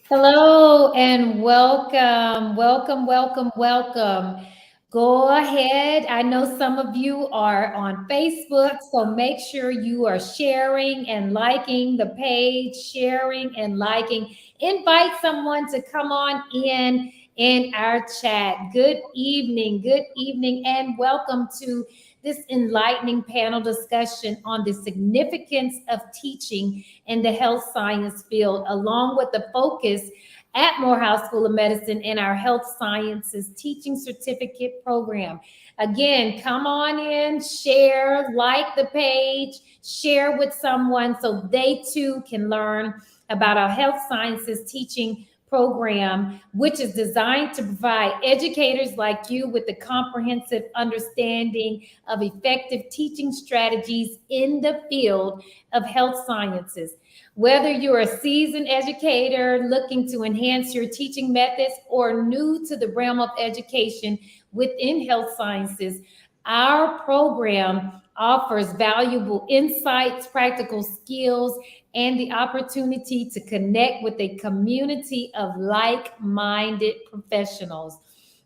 Hello and welcome, welcome, welcome, welcome. Go ahead. I know some of you are on Facebook, so make sure you are sharing and liking the page, sharing and liking. Invite someone to come on in our chat. Good evening, and welcome to this enlightening panel discussion on the significance of teaching in the health science field, along with the focus at Morehouse School of Medicine in our health sciences teaching certificate program. Again, come on in, share, like the page, share with someone so they too can learn about our health sciences teaching program, which is designed to provide educators like you with the comprehensive understanding of effective teaching strategies in the field of health sciences. Whether you're a seasoned educator looking to enhance your teaching methods or new to the realm of education within health sciences, our program offers valuable insights, practical skills, and the opportunity to connect with a community of like minded professionals.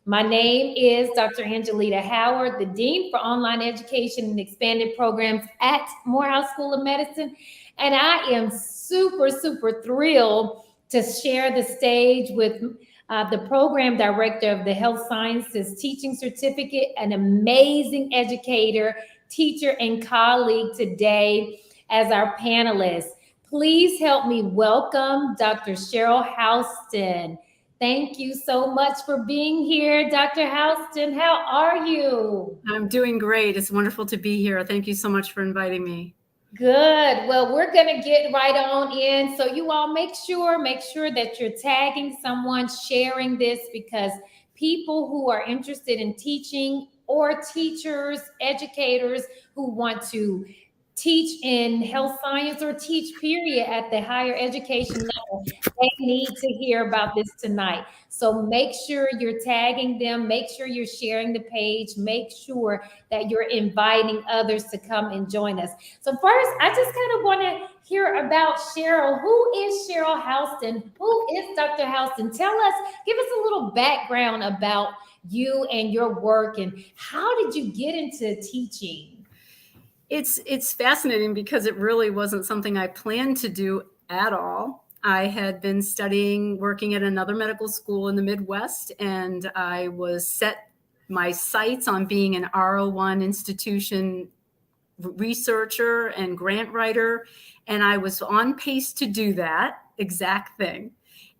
My name is Dr. Angelita Howard, the Dean for Online Education and Expanded Programs at Morehouse School of Medicine. And I am super thrilled to share the stage with the program director of the Health Sciences Teaching Certificate, an amazing educator, teacher, and colleague today as our panelist. Please help me welcome Dr. Cheryl Houston. Thank you so much for being here, Dr. Houston. How are you? I'm doing great. It's wonderful to be here. Thank you so much for inviting me. Good. Well, we're going to get right on in. So you all make sure that you're tagging someone, sharing this, because people who are interested in teaching or teachers, educators who want to teach in health science or teach period at the higher education level, they need to hear about this tonight. So make sure you're tagging them, make sure you're sharing the page, make sure that you're inviting others to come and join us. So first, I just kind of want to hear about Cheryl. Who is Cheryl Houston? Who is Dr. Houston? Tell us, give us a little background about you and your work, and how did you get into teaching? It's fascinating because it really wasn't something I planned to do at all. I had been studying, working at another medical school in the Midwest, and I was set my sights on being an R01 institution researcher and grant writer, and I was on pace to do that exact thing.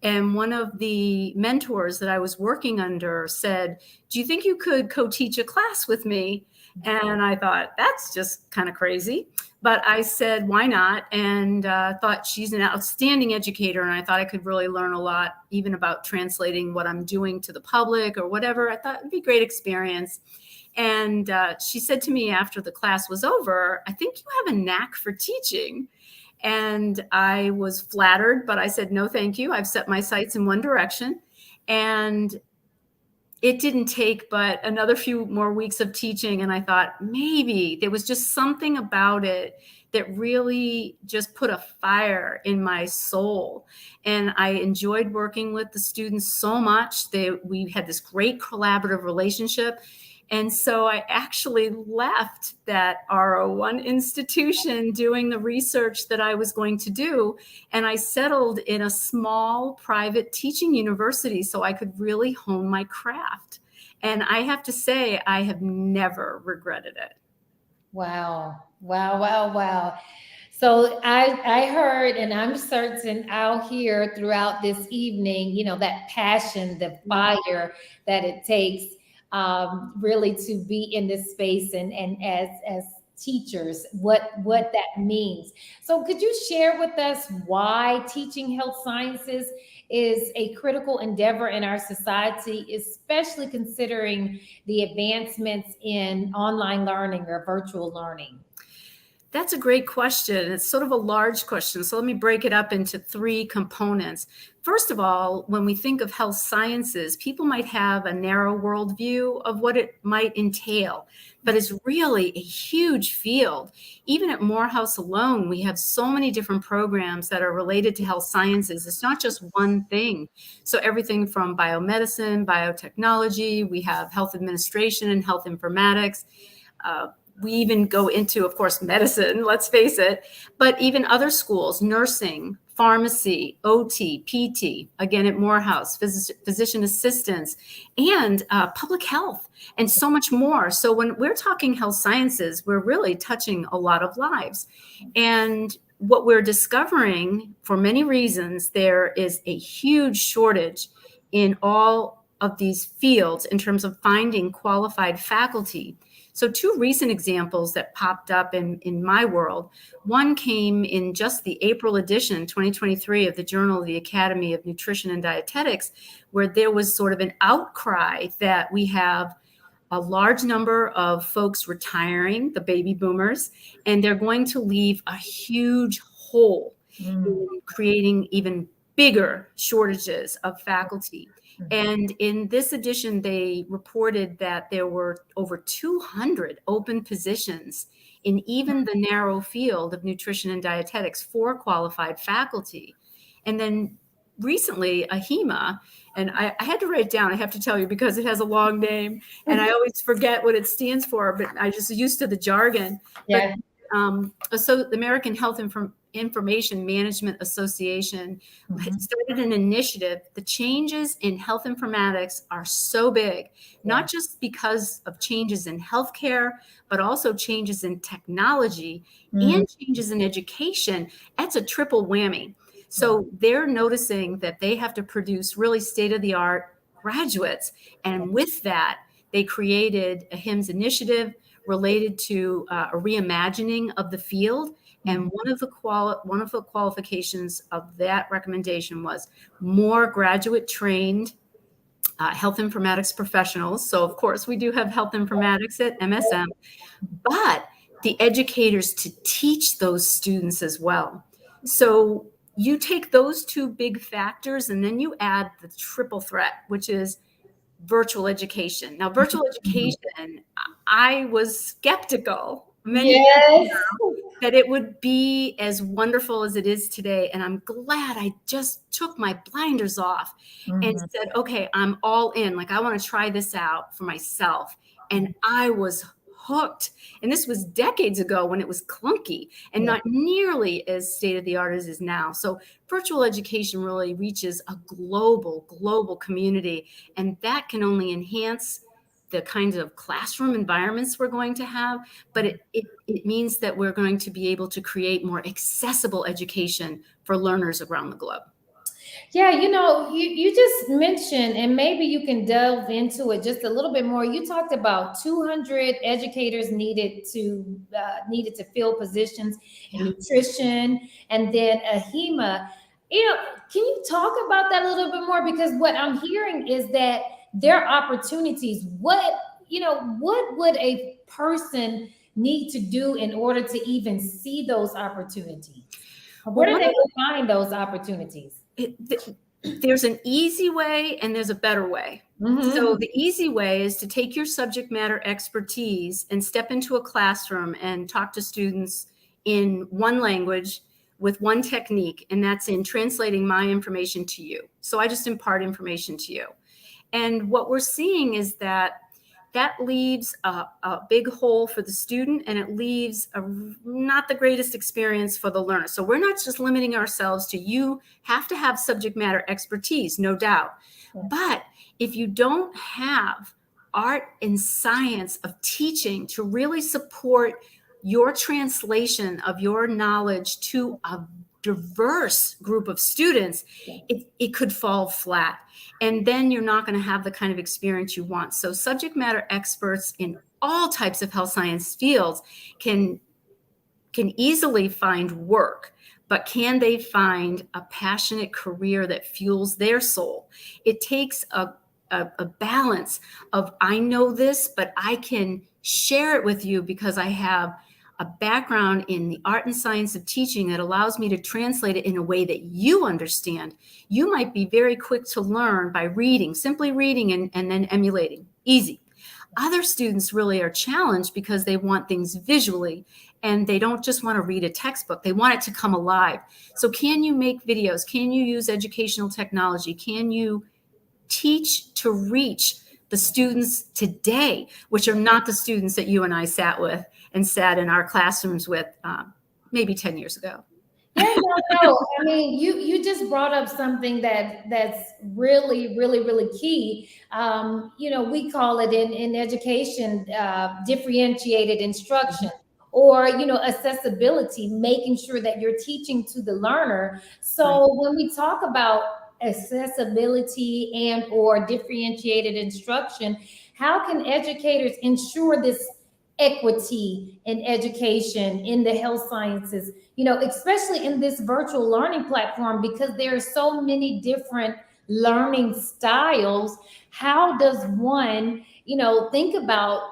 And one of the mentors that I was working under said, "Do you think you could co-teach a class with me?" And I thought, that's just kind of crazy. But I said, why not? And thought she's an outstanding educator. And I thought I could really learn a lot, even about translating what I'm doing to the public or whatever. I thought it'd be a great experience. And she said to me after the class was over, "I think you have a knack for teaching." And I was flattered, but I said, no, thank you. I've set my sights in one direction. And it didn't take but another few more weeks of teaching. And I thought maybe there was just something about it that really just put a fire in my soul. And I enjoyed working with the students so much. We had this great collaborative relationship. And so I actually left that R01 institution doing the research that I was going to do. And I settled in a small private teaching university so I could really hone my craft. And I have to say, I have never regretted it. Wow. So I heard, and I'm certain I'll hear throughout this evening, that passion, the fire that it takes really to be in this space and as teachers, what that means. So could you share with us why teaching health sciences is a critical endeavor in our society, especially considering the advancements in online learning or virtual learning? That's a great question. It's sort of a large question. So let me break it up into three components. First of all, when we think of health sciences, people might have a narrow worldview of what it might entail, but it's really a huge field. Even at Morehouse alone, we have so many different programs that are related to health sciences. It's not just one thing. So everything from biomedicine, biotechnology, we have health administration and health informatics. We even go into, of course, medicine, let's face it, but even other schools, nursing, pharmacy, OT, PT, again at Morehouse, physician assistants, and public health, and so much more. So when we're talking health sciences, we're really touching a lot of lives. And what we're discovering, for many reasons, there is a huge shortage in all of these fields in terms of finding qualified faculty. So two recent examples that popped up in my world. One came in just the April edition, 2023, of the Journal of the Academy of Nutrition and Dietetics, where there was sort of an outcry that we have a large number of folks retiring, the baby boomers, and they're going to leave a huge hole in creating even bigger shortages of faculty. And in this edition, they reported that there were over 200 open positions in even the narrow field of nutrition and dietetics for qualified faculty. And then recently, AHIMA, and I had to write it down, I have to tell you, because it has a long name, and I always forget what it stands for, but I just used to the jargon. Yeah. But so the American Health Information Management Association started an initiative. The changes in health informatics are so big, not just because of changes in healthcare, but also changes in technology and changes in education. That's a triple whammy. So they're noticing that they have to produce really state-of-the-art graduates. And with that, they created a HIMSS initiative related to a reimagining of the field. And one of the qualifications of that recommendation was more graduate trained health informatics professionals. So of course we do have health informatics at MSM, but the educators to teach those students as well. So you take those two big factors and then you add the triple threat, which is virtual education. Now, virtual education, I was skeptical many years ago that it would be as wonderful as it is today. And I'm glad I just took my blinders off and said, okay, I'm all in. Like, I want to try this out for myself. And I was hooked. And this was decades ago when it was clunky and not nearly as state-of-the-art as it is now. So virtual education really reaches a global community, and that can only enhance the kinds of classroom environments we're going to have, but it means that we're going to be able to create more accessible education for learners around the globe. Yeah, you just mentioned, and maybe you can delve into it just a little bit more. You talked about 200 educators needed to fill positions in nutrition, and then AHIMA. Can you talk about that a little bit more? Because what I'm hearing is that there are opportunities. What would a person need to do in order to even see those opportunities? Where do they find those opportunities? There's an easy way and there's a better way. So the easy way is to take your subject matter expertise and step into a classroom and talk to students in one language with one technique, and that's in translating my information to you. So I just impart information to you. And what we're seeing is that leaves a big hole for the student, and it leaves not the greatest experience for the learner. So we're not just limiting ourselves to, you have to have subject matter expertise, no doubt. But if you don't have art and science of teaching to really support your translation of your knowledge to a diverse group of students, it could fall flat. And then you're not going to have the kind of experience you want. So subject matter experts in all types of health science fields can easily find work, but can they find a passionate career that fuels their soul? It takes a balance of, I know this, but I can share it with you because I have a background in the art and science of teaching that allows me to translate it in a way that you understand, you might be very quick to learn by reading, simply reading and then emulating. Easy. Other students really are challenged because they want things visually and they don't just want to read a textbook. They want it to come alive. So can you make videos? Can you use educational technology? Can you teach to reach the students today, which are not the students that you and I sat in our classrooms with maybe 10 years ago? Yeah, no. I mean, you just brought up something that's really, really, really key. We call it in education differentiated instruction, or accessibility, making sure that you're teaching to the learner. So when we talk about accessibility and or differentiated instruction, how can educators ensure this equity in education in the health sciences, especially in this virtual learning platform, because there are so many different learning styles? How does one, think about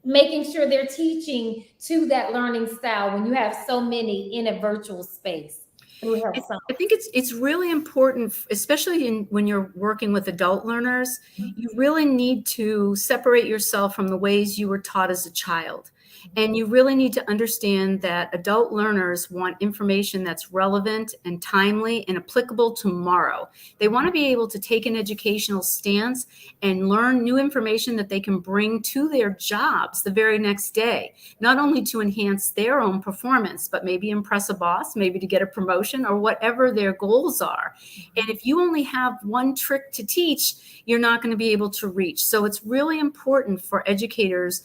making sure they're teaching to that learning style when you have so many in a virtual space through health science? I think it's really important, especially when you're working with adult learners, you really need to separate yourself from the ways you were taught as a child. And you really need to understand that adult learners want information that's relevant and timely and applicable tomorrow. They want to be able to take an educational stance and learn new information that they can bring to their jobs the very next day, not only to enhance their own performance, but maybe impress a boss, maybe to get a promotion or whatever their goals are. And if you only have one trick to teach, you're not going to be able to reach. So it's really important for educators.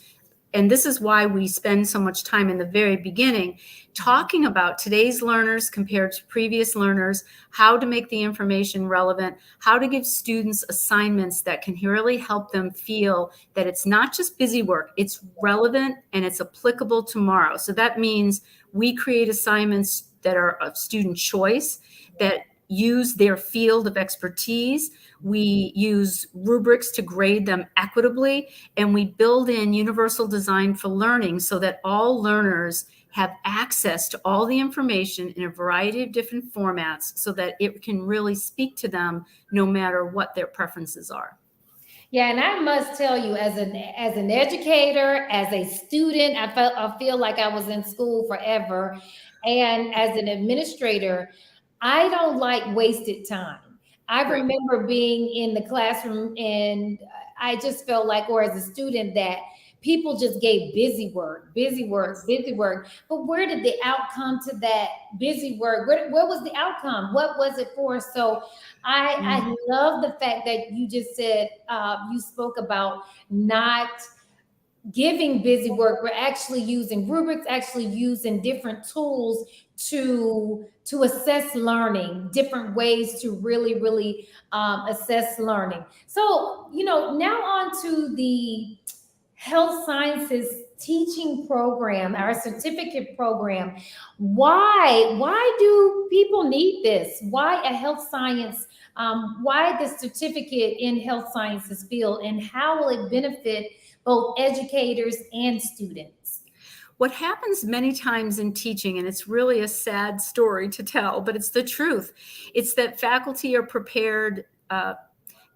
And this is why we spend so much time in the very beginning talking about today's learners compared to previous learners, how to make the information relevant, how to give students assignments that can really help them feel that it's not just busy work, it's relevant and it's applicable tomorrow. So that means we create assignments that are of student choice, that use their field of expertise. We use rubrics to grade them equitably, and we build in universal design for learning so that all learners have access to all the information in a variety of different formats so that it can really speak to them no matter what their preferences are. Yeah, and I must tell you, as an educator, as a student, I feel like I was in school forever, and as an administrator, I don't like wasted time. I Right. remember being in the classroom, and I just felt like, or as a student, that people just gave busy work, busy work, busy work. But where did the outcome to that busy work? What was the outcome? What was it for? So I love the fact that you just said, you spoke about not giving busy work. We're actually using rubrics, actually using different tools to assess learning, different ways to really assess learning. So now on to the health sciences teaching program, our certificate program. Why do people need this? Why a health science? Why the certificate in health sciences field, and how will it benefit both educators and students? What happens many times in teaching, and it's really a sad story to tell, but it's the truth, it's that faculty are prepared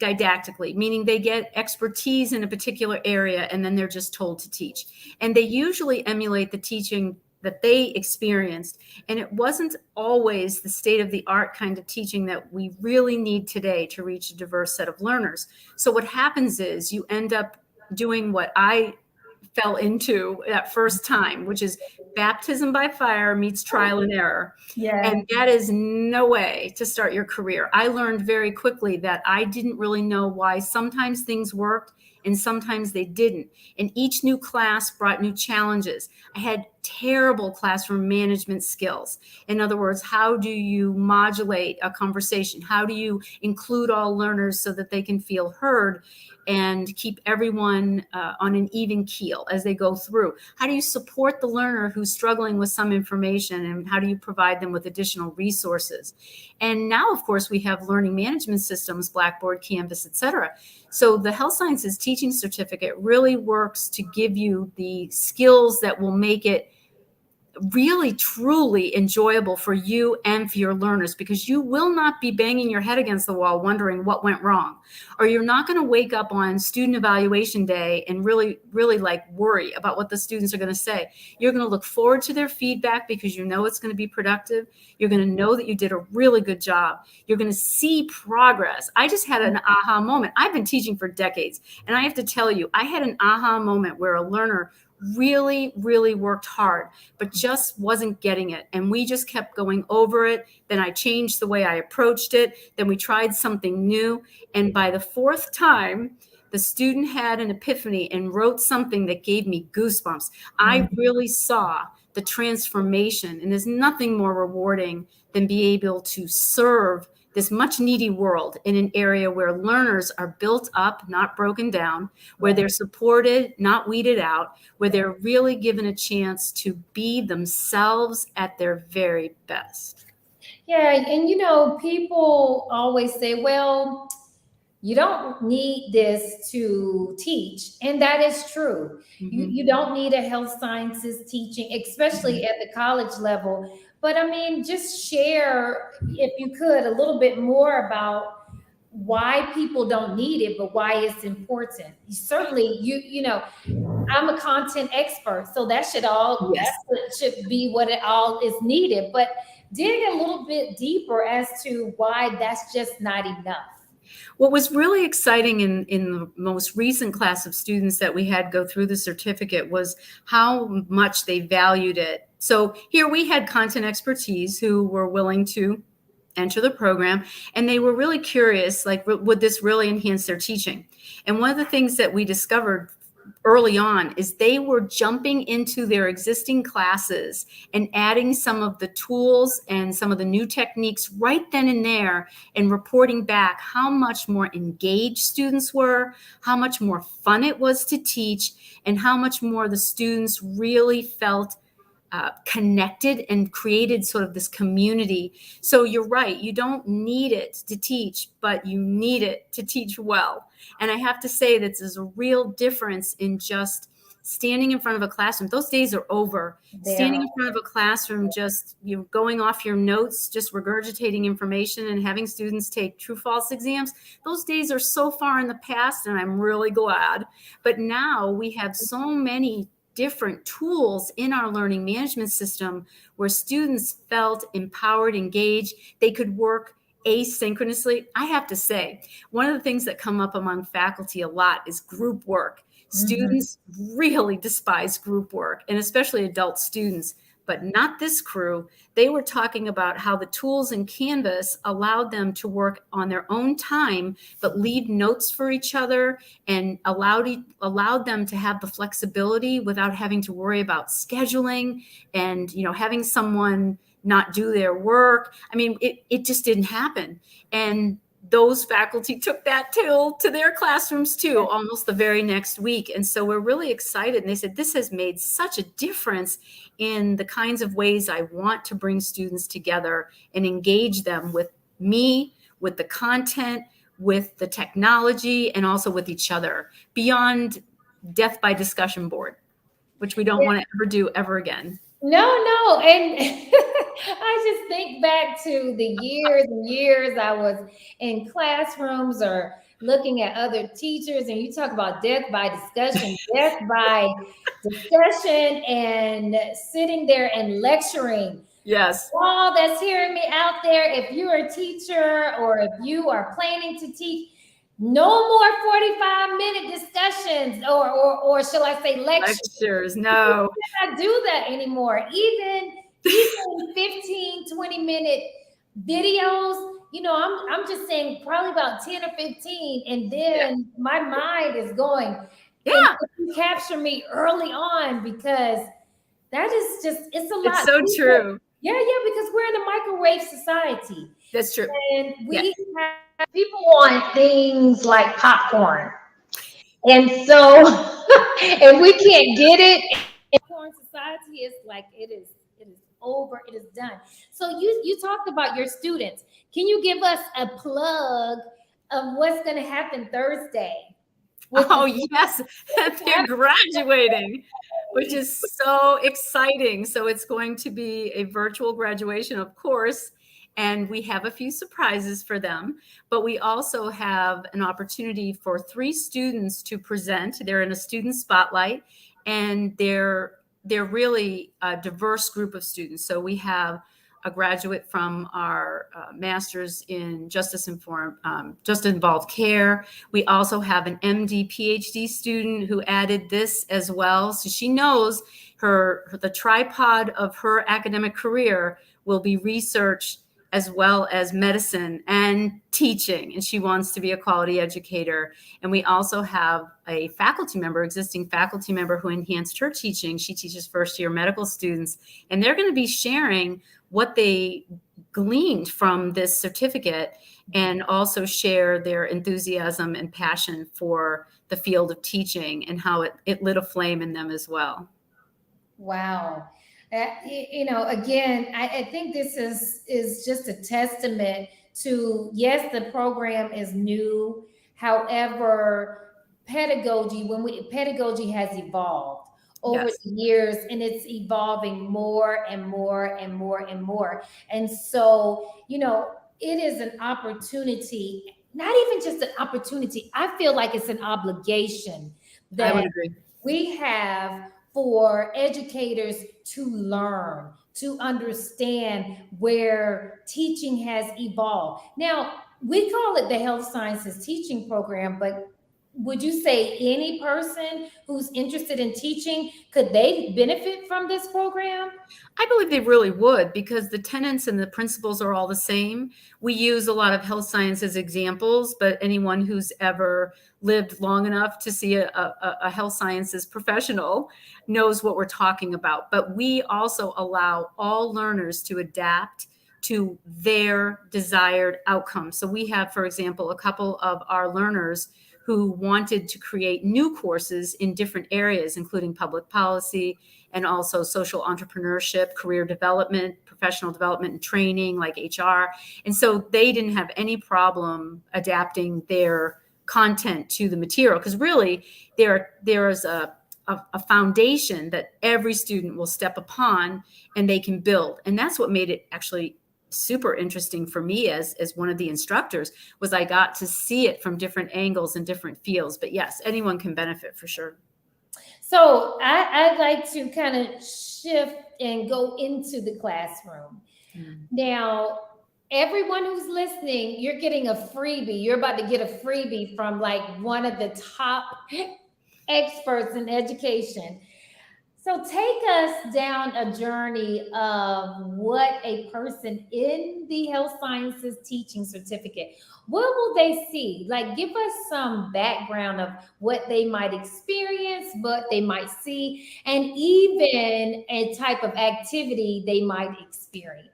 didactically, meaning they get expertise in a particular area and then they're just told to teach. And they usually emulate the teaching that they experienced. And it wasn't always the state of the art kind of teaching that we really need today to reach a diverse set of learners. So what happens is you end up doing what I fell into that first time, which is baptism by fire meets trial and error. Yeah. And that is no way to start your career. I learned very quickly that I didn't really know why sometimes things worked and sometimes they didn't. And each new class brought new challenges. I had terrible classroom management skills. In other words, how do you modulate a conversation? How do you include all learners so that they can feel heard and keep everyone on an even keel as they go through? How do you support the learner who's struggling with some information, and how do you provide them with additional resources? And now, of course, we have learning management systems, Blackboard, Canvas, etc. So the health sciences teaching certificate really works to give you the skills that will make it really truly enjoyable for you and for your learners, because you will not be banging your head against the wall wondering what went wrong, or you're not going to wake up on student evaluation day and really like worry about what the students are going to say. You're going to look forward to their feedback because you know it's going to be productive. You're going to know that you did a really good job. You're going to see progress. I just had an aha moment. I've been teaching for decades, and I have to tell you, I had an aha moment where a learner really worked hard, but just wasn't getting it. And we just kept going over it. Then I changed the way I approached it. Then we tried something new. And by the fourth time, the student had an epiphany and wrote something that gave me goosebumps. I really saw the transformation. And there's nothing more rewarding than be able to serve this much needy world in an area where learners are built up, not broken down, where they're supported, not weeded out, where they're really given a chance to be themselves at their very best. Yeah, and you know, people always say, well, you don't need this to teach. And that is true. You don't need a health sciences teaching, especially at the college level. But I mean, just share, if you could, a little bit more about why people don't need it, but why it's important. Certainly, you know, I'm a content expert, so that should all Yes. that should be what it all is needed. But dig a little bit deeper as to why that's just not enough. What was really exciting in the most recent class of students that we had go through the certificate was how much they valued it. So here we had content expertise who were willing to enter the program, and they were really curious, like, would this really enhance their teaching? And one of the things that we discovered early on is they were jumping into their existing classes and adding some of the tools and some of the new techniques right then and there, and reporting back how much more engaged students were, how much more fun it was to teach, and how much more the students really felt connected and created sort of this community. So you're right, you don't need it to teach, but you need it to teach well. And I have to say that there's a real difference in just standing in front of a classroom. Those days are over. Standing in front of a classroom, just going off your notes, just regurgitating information and having students take true false exams, those days are so far in the past, and I'm really glad. But now we have so many different tools in our learning management system where students felt empowered, engaged. They could work asynchronously. I have to say, one of the things that come up among faculty a lot is group work. Students really despise group work, and especially adult students, but not this crew. They were talking about how the tools in Canvas allowed them to work on their own time, but leave notes for each other, and allowed them to have the flexibility without having to worry about scheduling and, having someone not do their work. I mean, it just didn't happen. And those faculty took that to their classrooms too, almost the very next week. And so we're really excited. And they said, this has made such a difference in the kinds of ways I want to bring students together and engage them with me, with the content, with the technology, and also with each other, beyond death by discussion board, which we don't want to ever do ever again. No. And I just think back to the years and years I was in classrooms or looking at other teachers, and you talk about death by discussion, and sitting there and lecturing. Yes. All that's hearing me out there, if you're a teacher or if you are planning to teach, no more 45-minute discussions or shall I say lectures. No. I can't do that anymore. Even 15, 20-minute videos, I'm just saying probably about 10 or 15. And then my mind is going, you capture me early on, because that is just, it's a lot. It's so true. Yeah, because we're in a microwave society. That's true. And people want things like popcorn. And so, and we can't get it. Popcorn society is like, it is over, it is done. So you talked about your students. Can you give us a plug of what's going to happen Thursday? Oh, yes, they're graduating. which is so exciting. So it's going to be a virtual graduation, of course, and we have a few surprises for them. But we also have an opportunity for 3 students to present. They're in a student spotlight, and they're really a diverse group of students. So we have a graduate from our master's in justice involved care. We also have an MD PhD student who added this as well. So she knows the tripod of her academic career will be research as well as medicine and teaching, and she wants to be a quality educator. And we also have a existing faculty member who enhanced her teaching. She teaches first-year medical students, and they're going to be sharing what they gleaned from this certificate and also share their enthusiasm and passion for the field of teaching and how it lit a flame in them as well. Wow. Again, I think this is just a testament to, yes, the program is new. However, pedagogy has evolved over Yes. the years, and it's evolving more and more and more and more. And so, it is an opportunity, not even just an opportunity. I feel like it's an obligation I that would agree. we have for educators to learn, to understand where teaching has evolved. Now, we call it the Health Sciences Teaching Program, but would you say any person who's interested in teaching, could they benefit from this program? I believe they really would, because the tenets and the principles are all the same. We use a lot of health sciences examples, but anyone who's ever lived long enough to see a health sciences professional knows what we're talking about. But we also allow all learners to adapt to their desired outcome. So we have, for example, a couple of our learners who wanted to create new courses in different areas, including public policy and also social entrepreneurship, career development, professional development and training like HR. And so they didn't have any problem adapting their content to the material, because really there is a foundation that every student will step upon and they can build. And that's what made it actually super interesting for me as one of the instructors, was I got to see it from different angles and different fields. But yes, anyone can benefit for sure. So I'd like to kind of shift and go into the classroom. Now, everyone who's listening, you're getting a freebie. You're about to get a freebie from like one of the top experts in education. So take us down a journey of what a person in the health sciences teaching certificate, what will they see? Like, give us some background of what they might experience, what they might see, and even a type of activity they might experience.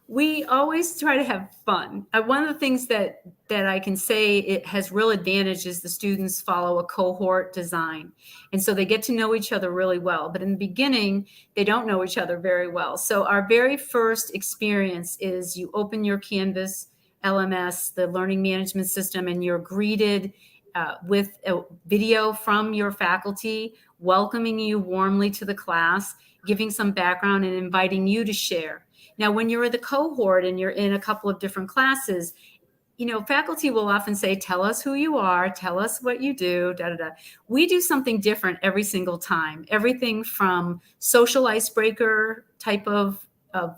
We always try to have fun. One of the things that I can say it has real advantage is the students follow a cohort design. And so they get to know each other really well. But in the beginning, they don't know each other very well. So our very first experience is you open your Canvas LMS, the learning management system, and you're greeted with a video from your faculty welcoming you warmly to the class, giving some background and inviting you to share. Now, when you're the cohort and you're in a couple of different classes, faculty will often say, tell us who you are, tell us what you do, da, da, da. We do something different every single time. Everything from social icebreaker type of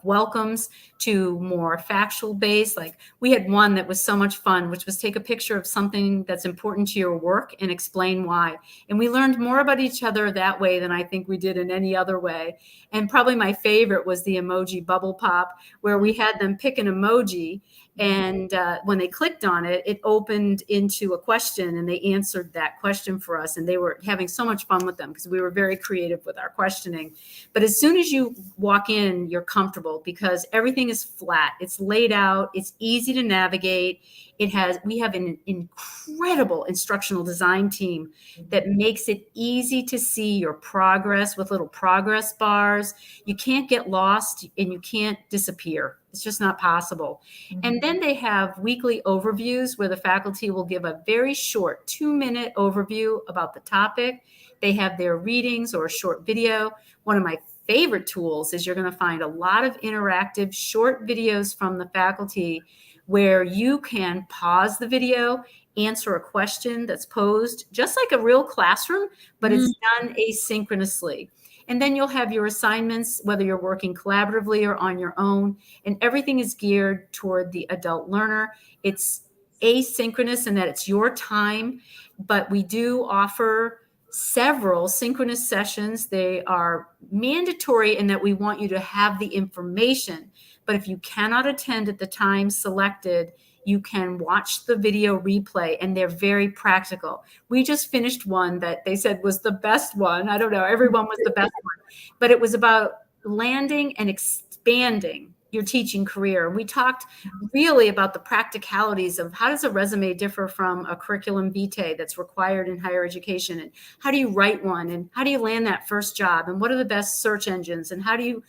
welcomes to more factual based. Like we had one that was so much fun, which was take a picture of something that's important to your work and explain why. And we learned more about each other that way than I think we did in any other way. And probably my favorite was the emoji bubble pop, where we had them pick an emoji. And when they clicked on it, it opened into a question and they answered that question for us. And they were having so much fun with them because we were very creative with our questioning. But as soon as you walk in, you're comfortable because everything is flat. It's laid out. It's easy to navigate. We have an incredible instructional design team that makes it easy to see your progress with little progress bars. You can't get lost and you can't disappear. It's just not possible. And then they have weekly overviews where the faculty will give a very short 2-minute overview about the topic. They have their readings or a short video. One of my favorite tools is you're going to find a lot of interactive short videos from the faculty where you can pause the video, answer a question that's posed just like a real classroom, but it's done asynchronously. And then you'll have your assignments, whether you're working collaboratively or on your own, and everything is geared toward the adult learner. It's asynchronous in that it's your time, but we do offer several synchronous sessions. They are mandatory in that we want you to have the information, but if you cannot attend at the time selected, you can watch the video replay, and they're very practical. We just finished one that they said was the best one. I don't know, everyone was the best one, but it was about landing and expanding your teaching career. We talked really about the practicalities of how does a resume differ from a curriculum vitae that's required in higher education, and how do you write one, and how do you land that first job, and what are the best search engines, and how do you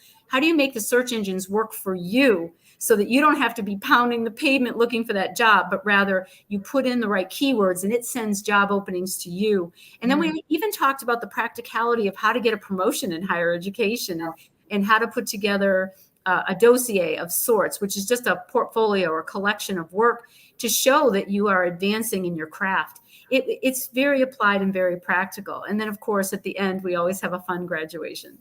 make the search engines work for you so that you don't have to be pounding the pavement looking for that job, but rather you put in the right keywords and it sends job openings to you. And then we even talked about the practicality of how to get a promotion in higher education, and how to put together a dossier of sorts, which is just a portfolio or collection of work to show that you are advancing in your craft. It's very applied and very practical. And then, of course, at the end, we always have a fun graduation.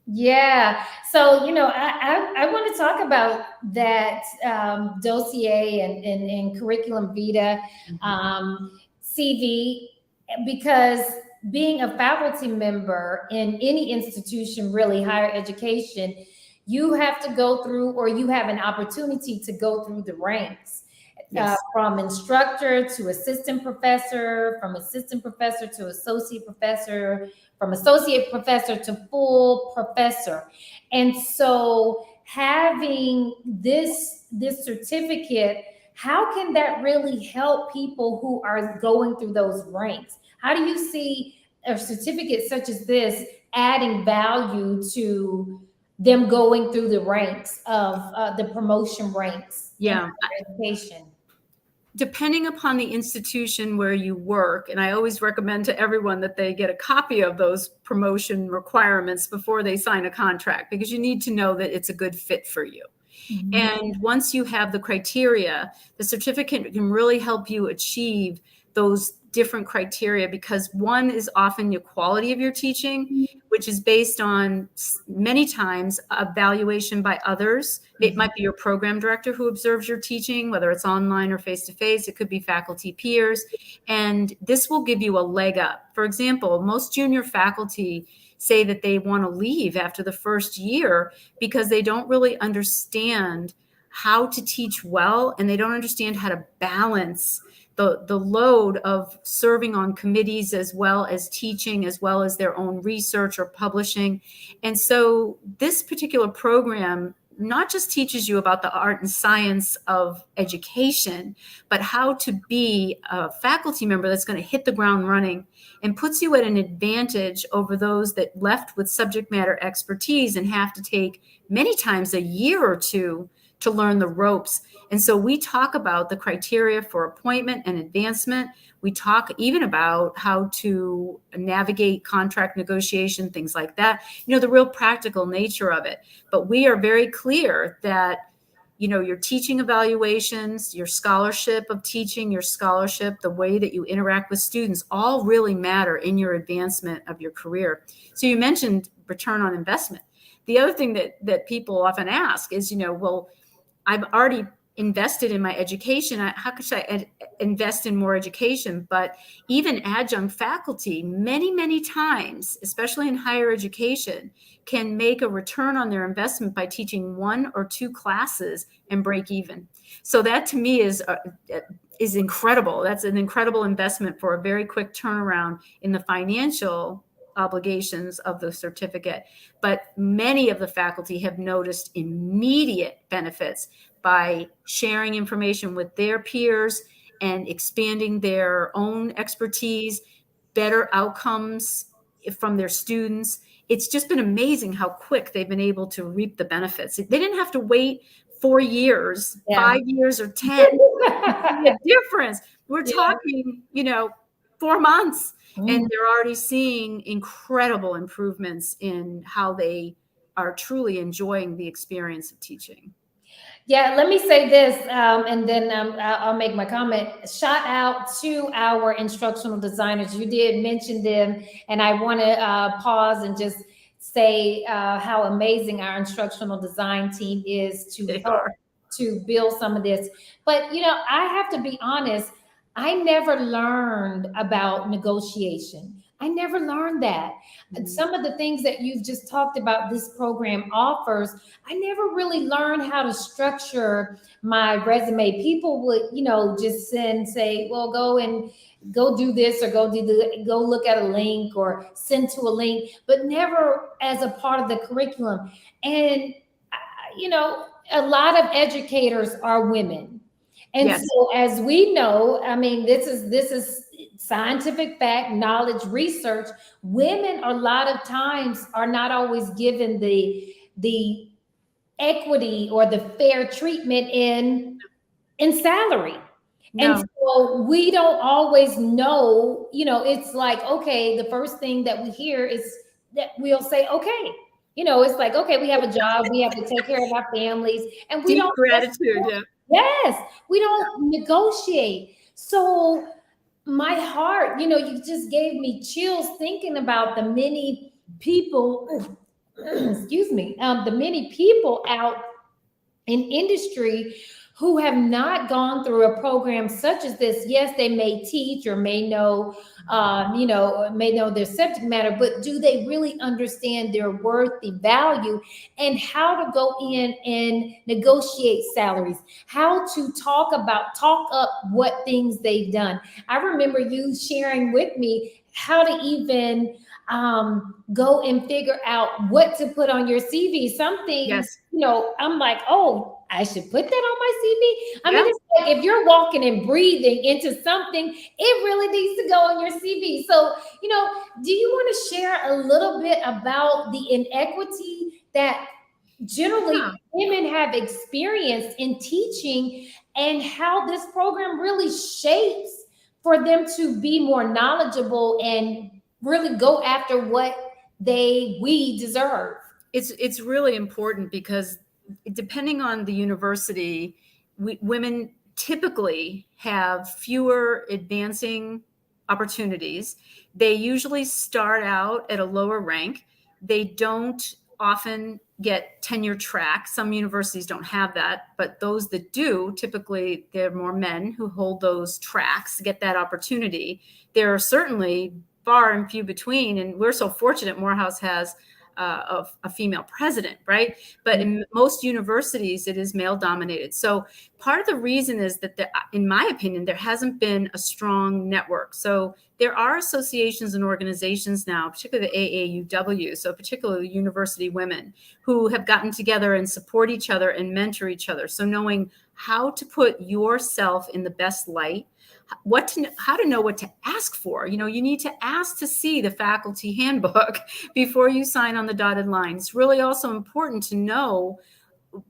Yeah. So, I want to talk about that dossier and curriculum vitae, CV, because being a faculty member in any institution, really higher education, you have to go through, or you have an opportunity to go through the ranks. Yes. From instructor to assistant professor, from assistant professor to associate professor, from associate professor to full professor. And so having this certificate, how can that really help people who are going through those ranks? How do you see a certificate such as this adding value to them going through the ranks of the promotion ranks? Yeah. Education. Depending upon the institution where you work, and I always recommend to everyone that they get a copy of those promotion requirements before they sign a contract, because you need to know that it's a good fit for you. And once you have the criteria, the certificate can really help you achieve those different criteria, because one is often the quality of your teaching, which is based on many times evaluation by others. It might be your program director who observes your teaching, whether it's online or face-to-face. It could be faculty peers, and this will give you a leg up. For example, most junior faculty say that they want to leave after the first year because they don't really understand how to teach well, and they don't understand how to balance the load of serving on committees as well as teaching, as well as their own research or publishing. And so this particular program not just teaches you about the art and science of education, but how to be a faculty member that's going to hit the ground running, and puts you at an advantage over those that left with subject matter expertise and have to take many times a year or two to learn the ropes. And so we talk about the criteria for appointment and advancement. We talk even about how to navigate contract negotiation, things like that, the real practical nature of it. But we are very clear that, your teaching evaluations, your scholarship of teaching, your scholarship, the way that you interact with students, all really matter in your advancement of your career. So you mentioned return on investment. The other thing that people often ask is, well, I've already invested in my education. How could I invest in more education? But even adjunct faculty, many, many times, especially in higher education, can make a return on their investment by teaching 1 or 2 classes and break even. So that to me is incredible. That's an incredible investment for a very quick turnaround in the financial obligations of the certificate. But many of the faculty have noticed immediate benefits by sharing information with their peers and expanding their own expertise, better outcomes from their students. It's just been amazing how quick they've been able to reap the benefits. They didn't have to wait 4 years, Yeah. 5 years, or 10, see a difference. We're Yeah. talking, 4 months, and Mm. they're already seeing incredible improvements in how they are truly enjoying the experience of teaching. Yeah, let me say this, and then I'll make my comment. Shout out to our instructional designers. You did mention them, and I want to pause and just say how amazing our instructional design team is to They help are. to build some of this. But I have to be honest. I never learned about negotiation. I never learned that. And some of the things that you've just talked about, this program offers, I never really learned how to structure my resume. People would, just say, well, go do this or go look at a link or send to a link, but never as a part of the curriculum. And, a lot of educators are women. And Yes. so as we know, I mean, this is scientific fact, knowledge, research. Women a lot of times are not always given the equity or the fair treatment in salary. And No. so we don't always know, it's like, okay, the first thing that we hear is that we'll say, okay, it's like, okay, we have a job, we have to take care of our families, and we Deep don't, gratitude. Yeah. yes, we don't negotiate. So my heart, you just gave me chills thinking about the many people, excuse me, the many people out in industry who have not gone through a program such as this. Yes, they may teach or may know, may know their subject matter, but do they really understand their worth, the value, and how to go in and negotiate salaries, how to talk up what things they've done. I remember you sharing with me how to even go and figure out what to put on your CV. Something, Yes. I'm like, oh, I should put that on my CV. I Yeah. mean, it's like if you're walking and breathing into something, it really needs to go on your CV. So, do you want to share a little bit about the inequity that generally Yeah. women have experienced in teaching and how this program really shapes for them to be more knowledgeable and really go after what we deserve? It's really important because depending on the university, women typically have fewer advancing opportunities. They usually start out at a lower rank. They don't often get tenure track. Some universities don't have that, but those that do, typically they're more men who hold those tracks, get that opportunity. There are certainly far and few between, and we're so fortunate Morehouse has a female president, right? But in most universities, it is male dominated. So part of the reason is that, in my opinion, there hasn't been a strong network. So there are associations and organizations now, particularly the AAUW, so particularly university women, who have gotten together and support each other and mentor each other. So knowing how to put yourself in the best light, how to know what to ask for. You need to ask to see the faculty handbook before you sign on the dotted line. It's really also important to know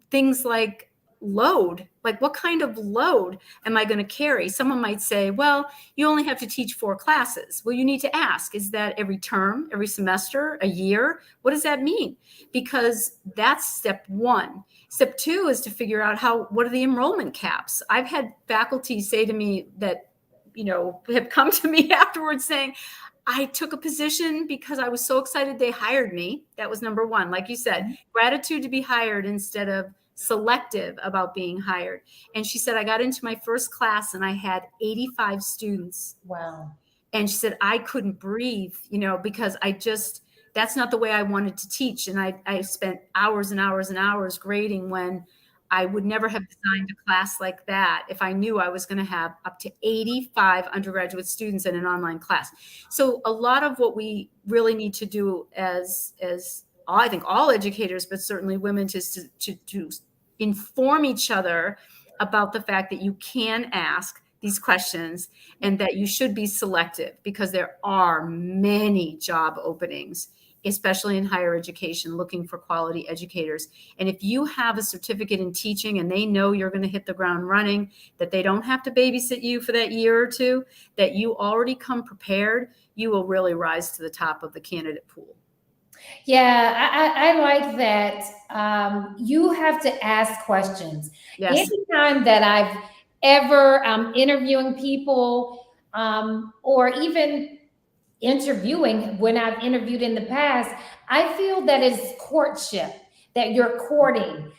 things like load, like what kind of load am I going to carry? Someone might say, well, you only have to teach 4 classes. Well, you need to ask, is that every term, every semester, a year? What does that mean? Because that's step 1. Step 2 is to figure out what are the enrollment caps? I've had faculty say to me that, have come to me afterwards saying, I took a position because I was so excited they hired me. That was number 1. Like you said, gratitude to be hired instead of selective about being hired. And she said, I got into my first class and I had 85 students. Wow. And she said, I couldn't breathe, because that's not the way I wanted to teach. And I spent hours and hours and hours grading when I would never have designed a class like that if I knew I was going to have up to 85 undergraduate students in an online class. So a lot of what we really need to do as I think all educators, but certainly women, is to inform each other about the fact that you can ask these questions and that you should be selective because there are many job openings especially in higher education, looking for quality educators. And if you have a certificate in teaching and they know you're going to hit the ground running, that they don't have to babysit you for that year or two, that you already come prepared, you will really rise to the top of the candidate pool. Yeah, I like that. You have to ask questions. Yes. Anytime that I've ever interviewing people, or even interviewing when I've interviewed in the past, I feel that it's courtship, that you're courting,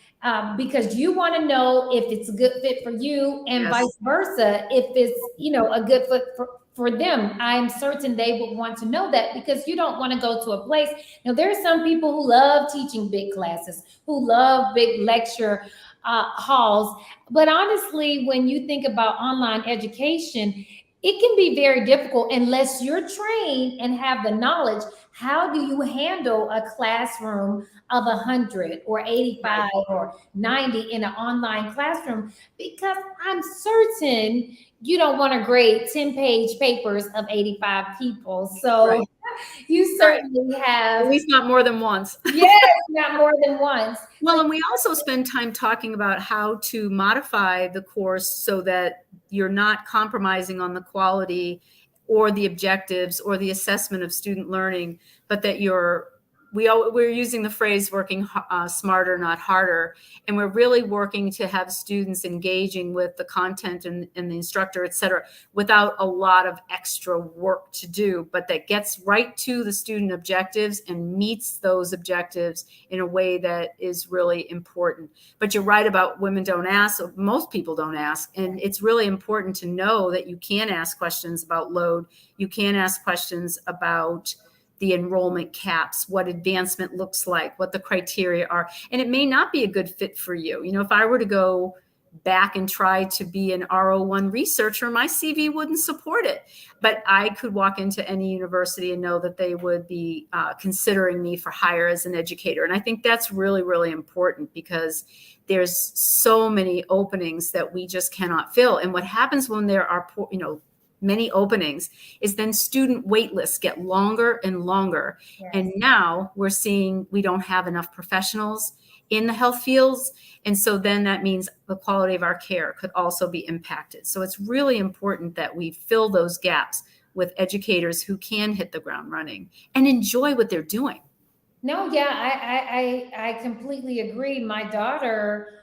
because you want to know if it's a good fit for you, and Yes. vice versa, if it's, a good fit for them. I'm certain they would want to know that, because you don't want to go to a place. Now, there are some people who love teaching big classes, who love big lecture halls. But honestly, when you think about online education, it can be very difficult unless you're trained and have the knowledge. How do you handle a classroom of 100 or 85 Right. or 90 in an online classroom? Because I'm certain you don't want to grade 10-page papers of 85 people. So Right. you Right. certainly At have, least not more than once. yes, not more than once. Well, and we also spend time talking about how to modify the course so that you're not compromising on the quality or the objectives or the assessment of student learning, but that we're using the phrase working smarter, not harder. And we're really working to have students engaging with the content and the instructor, et cetera, without a lot of extra work to do, but that gets right to the student objectives and meets those objectives in a way that is really important. But you're right about women don't ask. Most people don't ask. And it's really important to know that you can ask questions about load. You can ask questions about the enrollment caps, what advancement looks like, what the criteria are. And it may not be a good fit for you. If I were to go back and try to be an R01 researcher, my CV wouldn't support it. But I could walk into any university and know that they would be considering me for hire as an educator. And I think that's really, really important, because there's so many openings that we just cannot fill. And what happens when there are, many openings is then student wait lists get longer and longer. Yes. And now we're seeing we don't have enough professionals in the health fields. And so then that means the quality of our care could also be impacted. So it's really important that we fill those gaps with educators who can hit the ground running and enjoy what they're doing. No, yeah, I completely agree. My daughter,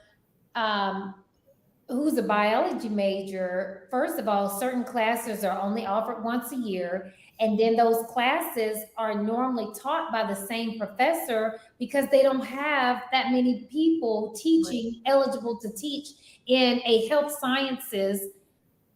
who's a biology major, first of all, certain classes are only offered once a year. And then those classes are normally taught by the same professor, because they don't have that many people teaching, eligible to teach in a health sciences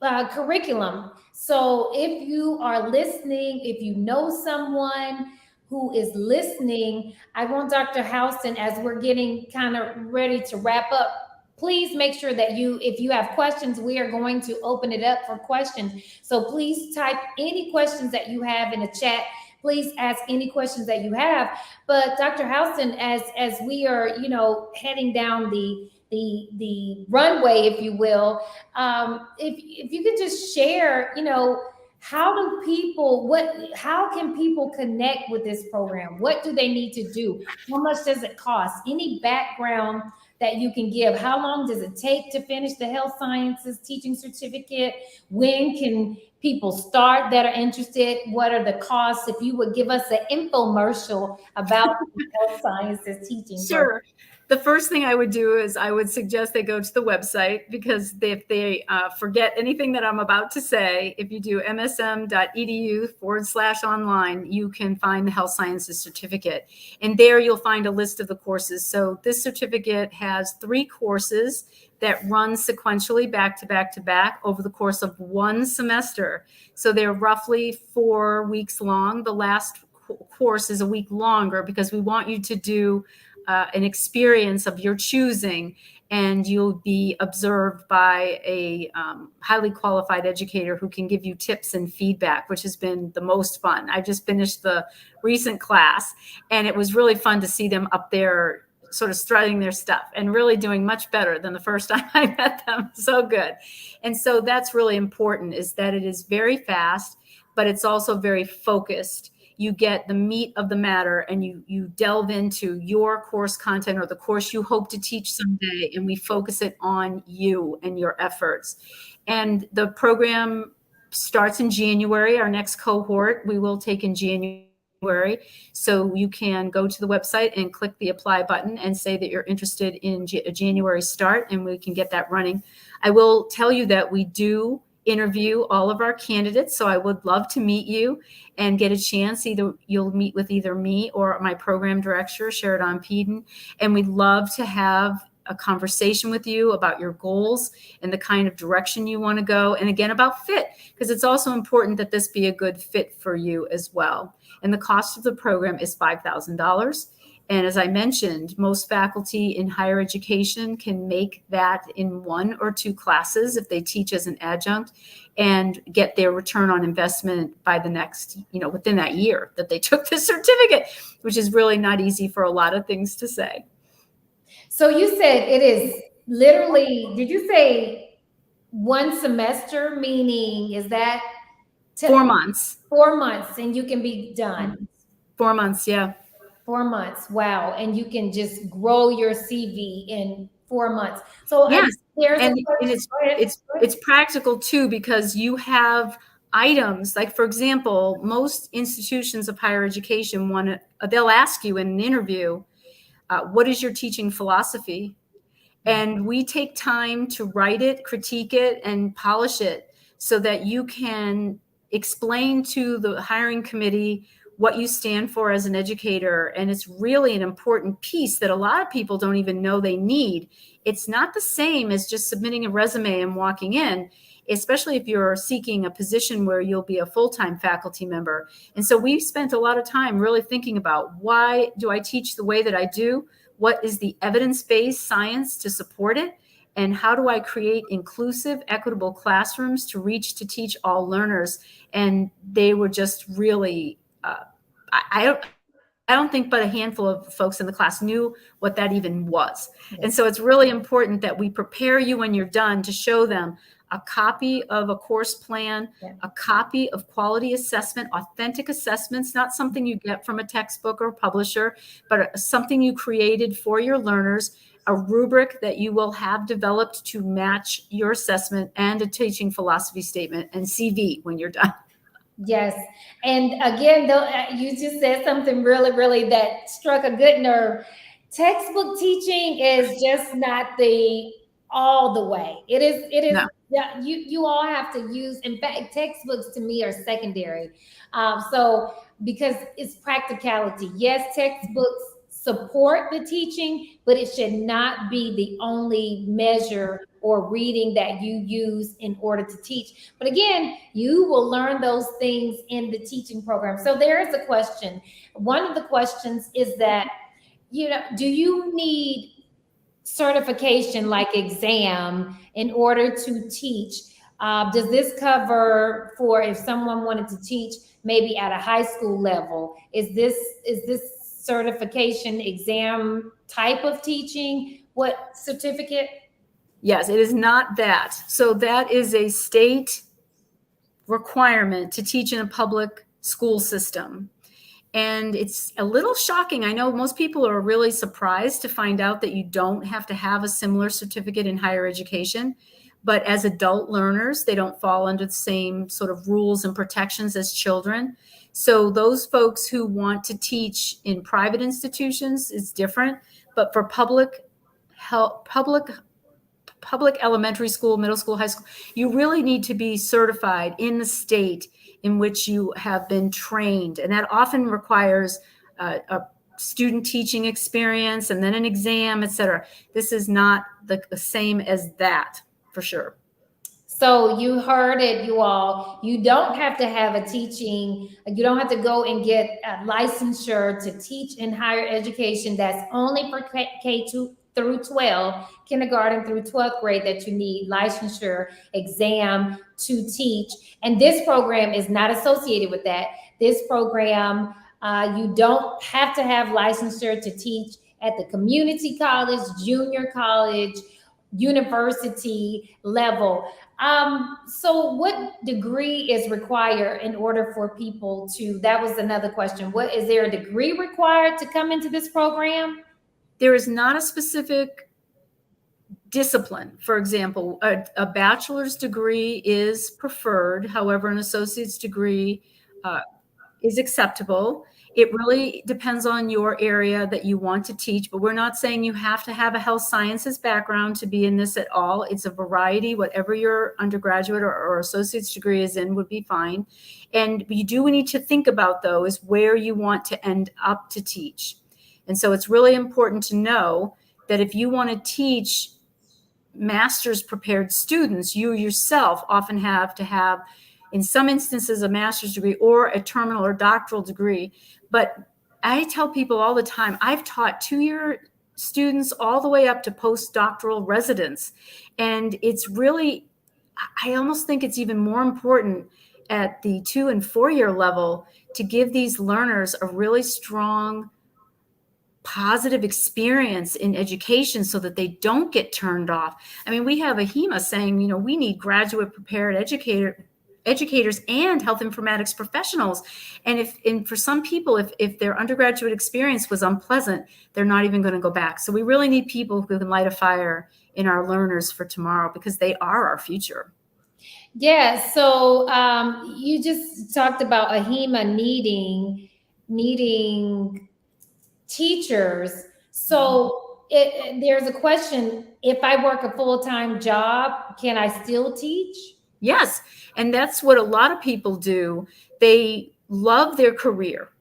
curriculum. So if you are listening, if you know someone who is listening, I want Dr. Houston, as we're getting kind of ready to wrap up, please make sure that if you have questions, we are going to open it up for questions. So please type any questions that you have in the chat. Please ask any questions that you have. But Dr. Houston, as we are, heading down the runway, if you will, if you could just share, how can people connect with this program? What do they need to do? How much does it cost? Any background that you can give? How long does it take to finish the health sciences teaching certificate? When can people start that are interested? What are the costs? If you would give us an infomercial about the health sciences teaching Sure. The first thing I would do is I would suggest they go to the website, because if they forget anything that I'm about to say, if you do msm.edu/online, you can find the health sciences certificate. And there you'll find a list of the courses. So this certificate has 3 courses that run sequentially back to back to back over the course of 1 semester. So they're roughly 4 weeks long. The last course is a week longer, because we want you to do an experience of your choosing, and you'll be observed by a highly qualified educator who can give you tips and feedback, which has been the most fun. I just finished the recent class, and it was really fun to see them up there sort of strutting their stuff and really doing much better than the first time I met them. So good. And so that's really important, is that it is very fast, but it's also very focused. you get the meat of the matter, and you delve into your course content or the course you hope to teach someday, and we focus it on you and your efforts. And the program starts in January. Our next cohort we will take in January. So you can go to the website and click the apply button and say that you're interested in a January start, and we can get that running. I will tell you that we do interview all of our candidates. So I would love to meet you and get a chance. Either you'll meet with either me or my program director, Cheryl Houston, and we'd love to have a conversation with you about your goals and the kind of direction you want to go. And again, about fit, because it's also important that this be a good fit for you as well. And the cost of the program is $5,000. And as I mentioned, most faculty in higher education can make that in 1 or 2 classes if they teach as an adjunct and get their return on investment by the next, within that year that they took the certificate, which is really not easy for a lot of things to say. So you said it is literally, did you say 1 semester? Meaning, is that 4 months? 4 months, and you can be done. 4 months, yeah. 4 months, wow! And you can just grow your CV in 4 months. So yes, and it's practical too, because you have items like, for example, most institutions of higher education they'll ask you in an interview, what is your teaching philosophy? And we take time to write it, critique it, and polish it so that you can explain to the hiring committee what you stand for as an educator. And it's really an important piece that a lot of people don't even know they need. It's not the same as just submitting a resume and walking in, especially if you're seeking a position where you'll be a full-time faculty member. And so we've spent a lot of time really thinking about, why do I teach the way that I do? What is the evidence-based science to support it? And how do I create inclusive, equitable classrooms to teach all learners? And they were just really, I don't think but a handful of folks in the class knew what that even was. Yes. And so it's really important that we prepare you when you're done to show them a copy of a course plan, a copy of quality assessment, authentic assessments, not something you get from a textbook or publisher, but something you created for your learners, a rubric that you will have developed to match your assessment, and a teaching philosophy statement and CV when you're done. Yes. And again, you just said something really, really that struck a good nerve. Textbook teaching is just not all the way. It is. No. You all have to use, in fact, textbooks to me are secondary. So because it's practicality. Yes, textbooks support the teaching, but it should not be the only measure or reading that you use in order to teach. But again, you will learn those things in the teaching program. So there is a question. One of the questions is that, do you need certification like exam in order to teach? Does this cover for if someone wanted to teach maybe at a high school level? Is this certification exam type of teaching? What certificate? Yes, it is not that. So that is a state requirement to teach in a public school system. And it's a little shocking. I know most people are really surprised to find out that you don't have to have a similar certificate in higher education. But as adult learners, they don't fall under the same sort of rules and protections as children. So those folks who want to teach in private institutions is different. But for public elementary school, middle school, high school, you really need to be certified in the state in which you have been trained. And that often requires a student teaching experience and then an exam, et cetera. This is not the same as that, for sure. So you heard it, you all. You don't have to have you don't have to go and get a licensure to teach in higher education. That's only for K2 through 12, kindergarten through 12th grade, that you need licensure exam to teach. And this program is not associated with that. This program, you don't have to have licensure to teach at the community college, junior college, university level. So what degree is required in order for people to, that was another question. What, is there a degree required to come into this program? There is not a specific discipline. For example, a bachelor's degree is preferred. However, an associate's degree is acceptable. It really depends on your area that you want to teach, but we're not saying you have to have a health sciences background to be in this at all. It's a variety. Whatever your undergraduate or associate's degree is in would be fine. And you do need to think about, though, is where you want to end up to teach. And so it's really important to know that if you want to teach master's prepared students, you yourself often have to have, in some instances, a master's degree or a terminal or doctoral degree. But I tell people all the time, I've taught 2-year students all the way up to postdoctoral residents. And it's really, I almost think it's even more important at the 2- and 4-year level to give these learners a really strong, positive experience in education so that they don't get turned off. I mean, we have a HEMA saying, we need graduate prepared educators and health informatics professionals. And for some people, if their undergraduate experience was unpleasant, they're not even going to go back. So we really need people who can light a fire in our learners for tomorrow, because they are our future. Yeah. So you just talked about AHEMA needing teachers. So there's a question: if I work a full-time job, can I still teach? Yes. And that's what a lot of people do. They love their career.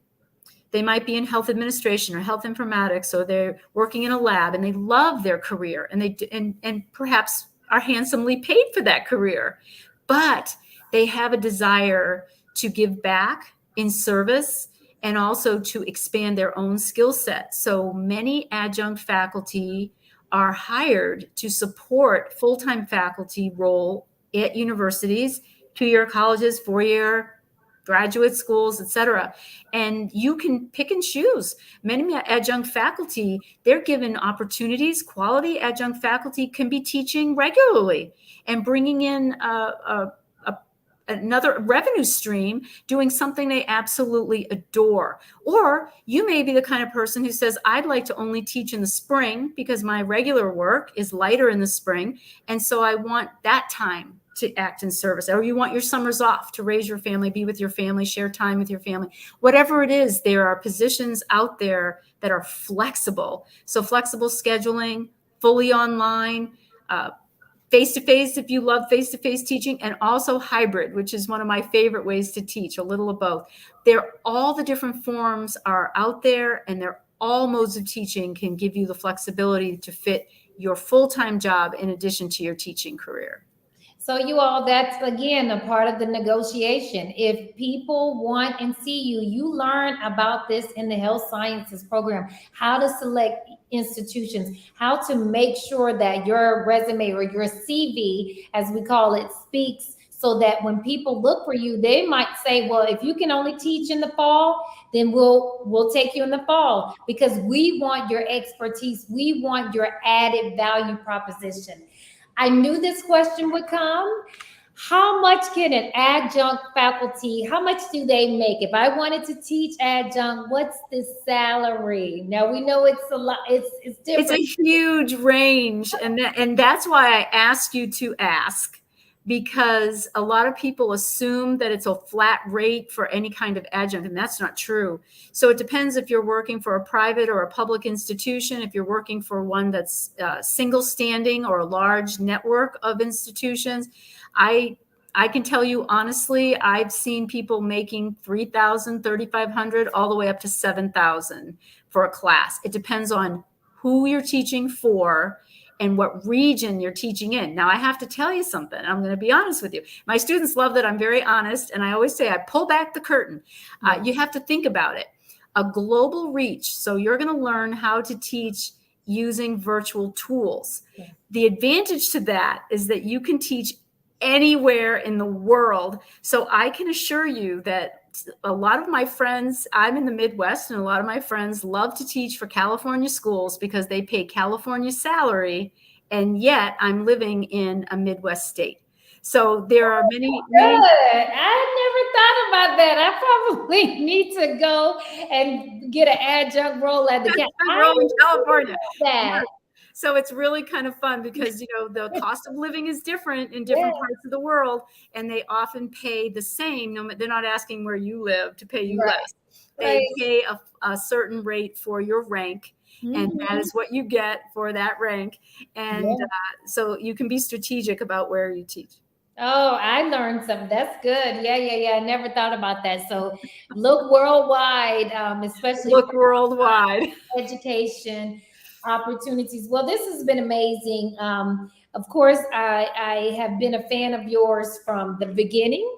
They might be in health administration or health informatics, or they're working in a lab, and they love their career, and perhaps are handsomely paid for that career. But they have a desire to give back in service and also to expand their own skill set. So many adjunct faculty are hired to support full-time faculty role at universities, 2-year colleges, 4-year graduate schools, etc. And you can pick and choose. Many adjunct faculty, they're given opportunities. Quality adjunct faculty can be teaching regularly and bringing in another revenue stream, doing something they absolutely adore. Or you may be the kind of person who says, I'd like to only teach in the spring because my regular work is lighter in the spring. And so I want that time to act in service. Or you want your summers off to raise your family, be with your family, share time with your family. Whatever it is, there are positions out there that are flexible. So flexible scheduling, fully online, face-to-face if you love face-to-face teaching, and also hybrid, which is one of my favorite ways to teach, a little of both. All the different forms are out there, and all modes of teaching can give you the flexibility to fit your full-time job in addition to your teaching career. So you all, that's again a part of the negotiation. If people want and see you learn about this in the health sciences program, how to select institutions, how to make sure that your resume or your CV, as we call it, speaks, so that when people look for you, they might say, well, if you can only teach in the fall, then we'll take you in the fall, because we want your expertise. We want your added value proposition. I knew this question would come. How much can an adjunct faculty, how much do they make? If I wanted to teach adjunct, what's the salary? Now we know it's a lot, it's different. It's a huge range. And that's why I ask you to ask, because a lot of people assume that it's a flat rate for any kind of adjunct, and that's not true. So it depends if you're working for a private or a public institution, if you're working for one that's single standing or a large network of institutions. I can tell you honestly, I've seen people making $3,000, $3,500, all the way up to $7,000 for a class. It depends on who you're teaching for and what region you're teaching in. Now, I have to tell you something. I'm going to be honest with you. My students love that I'm very honest, and I always say I pull back the curtain. You have to think about it. A global reach. So you're going to learn how to teach using virtual tools. Yeah. The advantage to that is that you can teach anywhere in the world. So I can assure you that a lot of my friends, I'm in the Midwest, and a lot of my friends love to teach for California schools because they pay California salary and yet I'm living in a Midwest state. So there are many, Good. many. I never thought about that. I probably need to go and get an adjunct role at the camp. I Role in didn't California. know that. So it's really kind of fun because, the cost of living is different in Yeah, different parts of the world, and they often pay the same. No, they're not asking where you live to pay you right, less. They right. pay a certain rate for your rank, and that Mhm. is what you get for that rank. And Yeah. so you can be strategic about where you teach. Oh, I learned something. That's good. Yeah, yeah, yeah. I never thought about that. So look worldwide, especially Look worldwide. education opportunities. Well, this has been amazing. Of course, I have been a fan of yours from the beginning.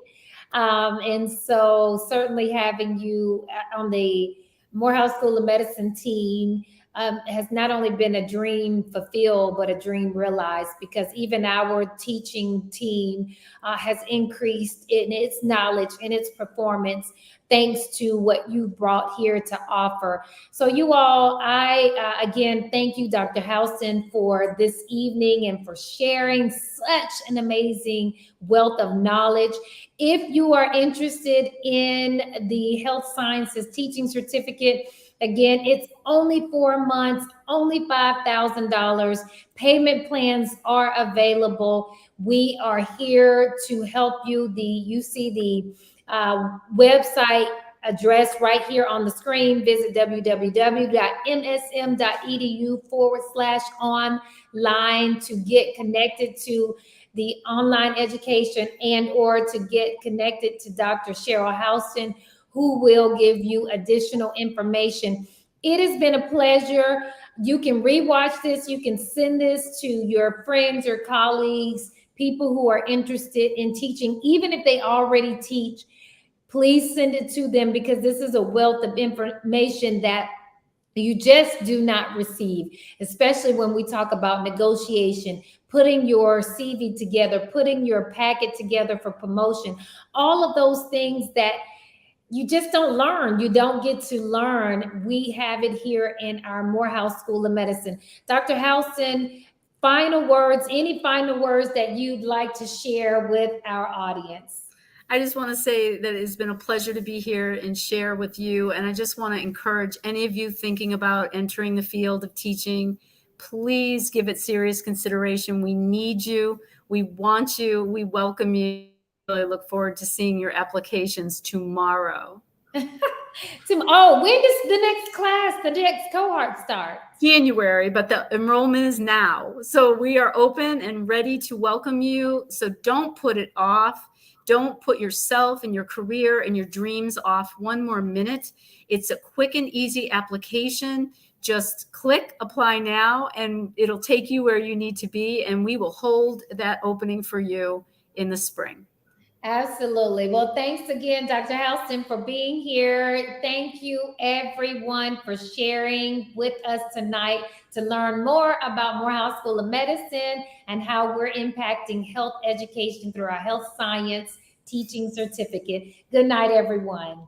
And so certainly having you on the Morehouse School of Medicine team has not only been a dream fulfilled, but a dream realized, because even our teaching team has increased in its knowledge and its performance thanks to what you brought here to offer. So you all, I again thank you, Dr. Houston, for this evening and for sharing such an amazing wealth of knowledge. If you are interested in the health sciences teaching certificate, again, it's only 4 months, only $5,000. Payment plans are available. We are here to help you. You see the website address right here on the screen. Visit www.msm.edu/online to get connected to the online education and or to get connected to Dr. Cheryl Houston, who will give you additional information. It has been a pleasure. You can rewatch this. You can send this to your friends or colleagues, people who are interested in teaching, even if they already teach. Please send it to them, because this is a wealth of information that you just do not receive, especially when we talk about negotiation, putting your CV together, putting your packet together for promotion, all of those things that you just don't learn. You don't get to learn. We have it here in our Morehouse School of Medicine. Dr. Houston, final words, any final words that you'd like to share with our audience? I just want to say that it's been a pleasure to be here and share with you. And I just want to encourage any of you thinking about entering the field of teaching, please give it serious consideration. We need you. We want you. We welcome you. I look forward to seeing your applications tomorrow. Oh, when does the next class, the next cohort start? January, but the enrollment is now. So we are open and ready to welcome you. So don't put it off. Don't put yourself and your career and your dreams off one more minute. It's a quick and easy application. Just click apply now, and it'll take you where you need to be. And we will hold that opening for you in the spring. Absolutely. Well, thanks again, Dr. Houston, for being here. Thank you, everyone, for sharing with us tonight to learn more about Morehouse School of Medicine and how we're impacting health education through our health science teaching certificate. Good night, everyone.